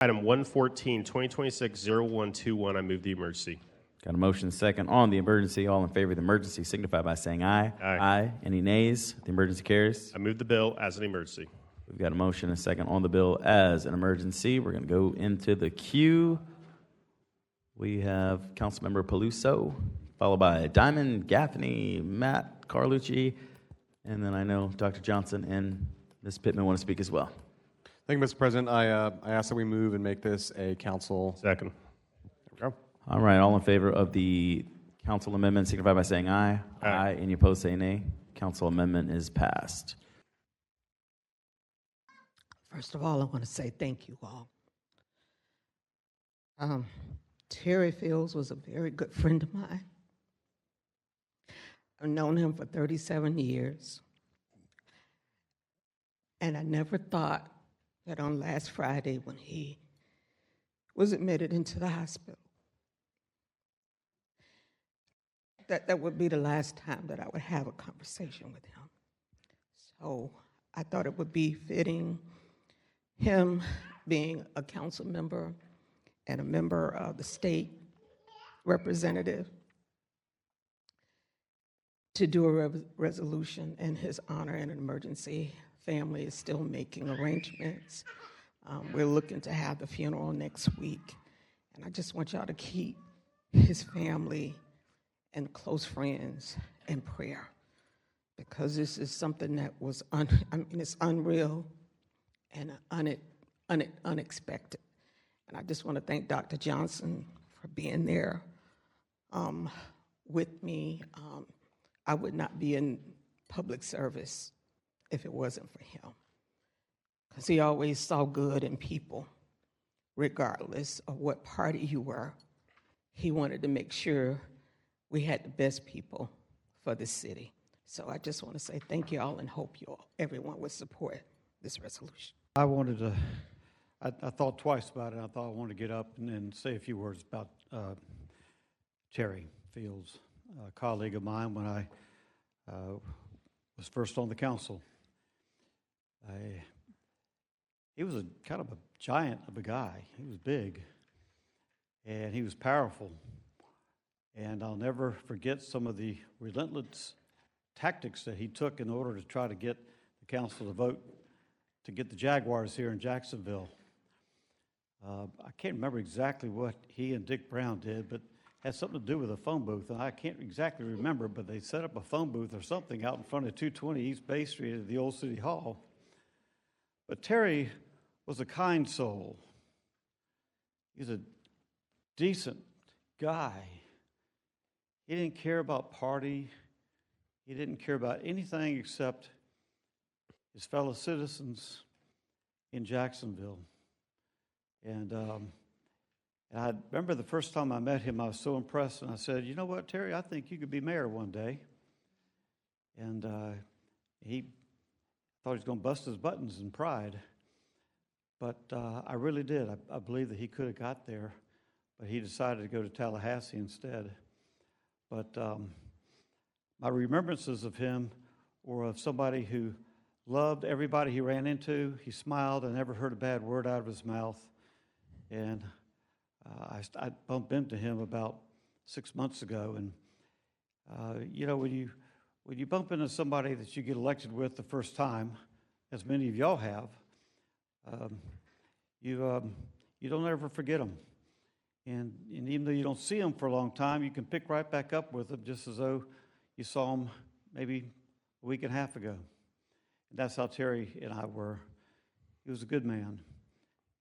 Item 114, 2026-0121, I move the emergency. Got a motion second on the emergency. All in favor of the emergency signify by saying aye. Aye. Any nays? The emergency carries. I move the bill as an emergency. We've got a motion and a second on the bill as an emergency. We're going to go into the queue. We have Council Member Peluso, followed by Diamond, Gaffney, Matt Carlucci, and then I know Dr. Johnson and Ms. Pittman want to speak as well. Thank you, Mr. President. I ask that we move and make this a council. Second. There we go. All right, all in favor of the council amendment signify by saying aye. Aye. Any opposed say nay. Council amendment is passed. First of all, I want to say thank you all. Terry Fields was a very good friend of mine. I've known him for 37 years. And I never thought that on last Friday when he was admitted into the hospital, that would be the last time that I would have a conversation with him. So I thought it would be fitting, him being a council member and a member of the state representative, to do a resolution in his honor in an emergency. Family is still making arrangements. We're looking to have the funeral next week. And I just want y'all to keep his family and close friends in prayer, because this is something that was, it's unreal and unexpected. And I just want to thank Dr. Johnson for being there with me. I would not be in public service if it wasn't for him, because he always saw good in people, regardless of what party you were. He wanted to make sure we had the best people for the city. So I just want to say thank you all and hope everyone would support this resolution. I wanted to, I thought twice about it. I thought I wanted to get up and say a few words about Terry Fields, a colleague of mine when I was first on the council. He was a kind of a giant of a guy. He was big, and he was powerful. And I'll never forget some of the relentless tactics that he took in order to try to get the council to vote to get the Jaguars here in Jacksonville. I can't remember exactly what he and Dick Brown did, but it had something to do with a phone booth. And I can't exactly remember, but they set up a phone booth or something out in front of 220 East Bay Street at the old City Hall. But Terry was a kind soul. He's a decent guy. He didn't care about party. He didn't care about anything except his fellow citizens in Jacksonville. And I remember the first time I met him, I was so impressed, and I said, you know what, Terry, I think you could be mayor one day. And he thought he was going to bust his buttons in pride. But I really did. I believe that he could have got there, but he decided to go to Tallahassee instead. But my remembrances of him were of somebody who loved everybody he ran into. He smiled. I never heard a bad word out of his mouth. And I bumped into him about 6 months ago. And, you know, when you bump into somebody that you get elected with the first time, as many of y'all have, you don't ever forget them. And even though you don't see them for a long time, you can pick right back up with them just as though you saw them maybe a week and a half ago. And that's how Terry and I were. He was a good man,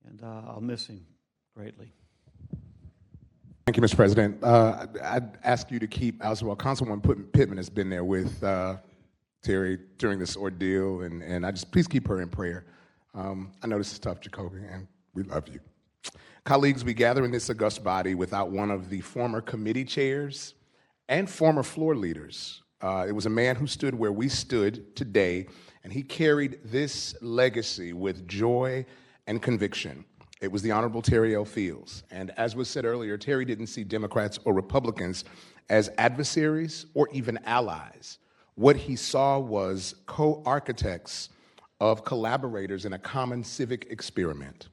and I'll miss him greatly. Thank you, Mr. President. I'd ask you to keep, as well, Councilwoman Pittman has been there with Terry during this ordeal, and I just, please keep her in prayer. I know this is tough, Ju'Coby, and we love you. Colleagues, we gather in this august body without one of the former committee chairs and former floor leaders. It was a man who stood where we stood today, and he carried this legacy with joy and conviction. It was the Honorable Terry L. Fields. And as was said earlier, Terry didn't see Democrats or Republicans as adversaries or even allies. What he saw was co-architects of collaborators in a common civic experiment.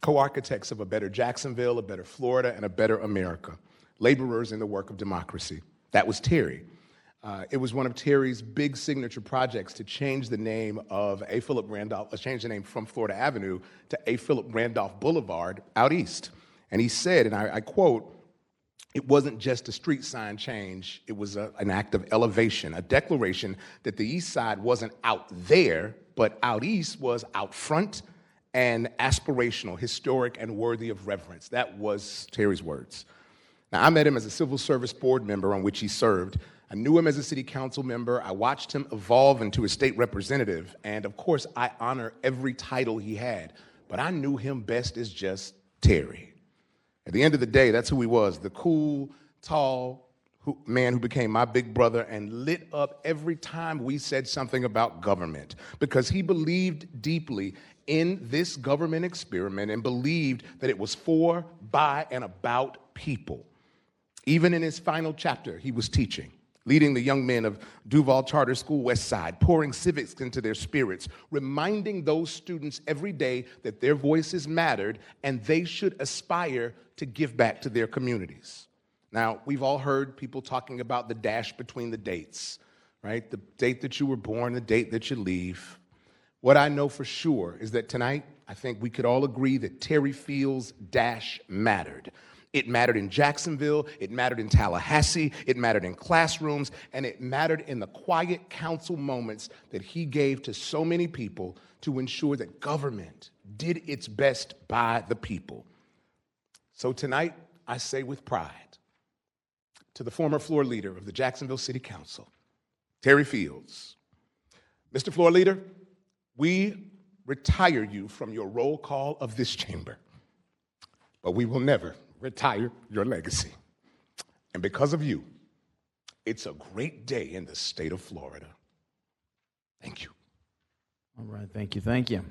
co-architects of a better Jacksonville, a better Florida, and a better America, laborers in the work of democracy. That was Terry. It was one of Terry's big signature projects to change the name of A. Philip Randolph, change the name from Florida Avenue to A. Philip Randolph Boulevard out east. And he said, and I quote, "It wasn't just a street sign change, it was an act of elevation, a declaration that the east side wasn't out there, but out east was out front and aspirational, historic, and worthy of reverence." That was Terry's words. Now, I met him as a civil service board member on which he served. I knew him as a city council member. I watched him evolve into a state representative. And of course, I honor every title he had. But I knew him best as just Terry. At the end of the day, that's who he was, the cool, tall man who became my big brother and lit up every time we said something about government, because he believed deeply in this government experiment and believed that it was for, by, and about people. Even in his final chapter, he was teaching, leading the young men of Duval Charter School West Side, pouring civics into their spirits, reminding those students every day that their voices mattered and they should aspire to give back to their communities. Now, we've all heard people talking about the dash between the dates, right? The date that you were born, the date that you leave. What I know for sure is that tonight, I think we could all agree that Terry Field's dash mattered. It mattered in Jacksonville, it mattered in Tallahassee, it mattered in classrooms, and it mattered in the quiet council moments that he gave to so many people to ensure that government did its best by the people. So tonight, I say with pride, to the former floor leader of the Jacksonville City Council, Terry Fields, Mr. Floor Leader, we retire you from your roll call of this chamber, but we will never retire your legacy. And because of you, it's a great day in the state of Florida. Thank you. All right, thank you, thank you.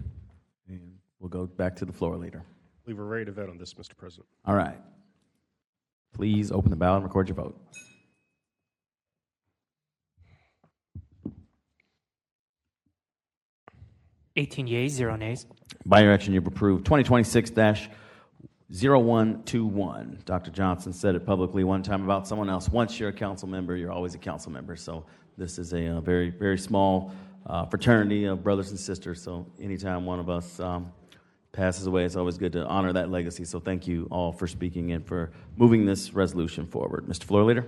And we'll go back to the floor leader. I believe we're ready to vote on this, Mr. President. All right. Please open the ballot and record your vote. $18 yeas, 0 nays. By your action, you've approved 2026-0121. Dr. Johnson said it publicly one time about someone else. Once you're a council member, you're always a council member. So this is a very, very small fraternity of brothers and sisters. So anytime one of us passes away, it's always good to honor that legacy. So thank you all for speaking and for moving this resolution forward. Mr. Floor Leader.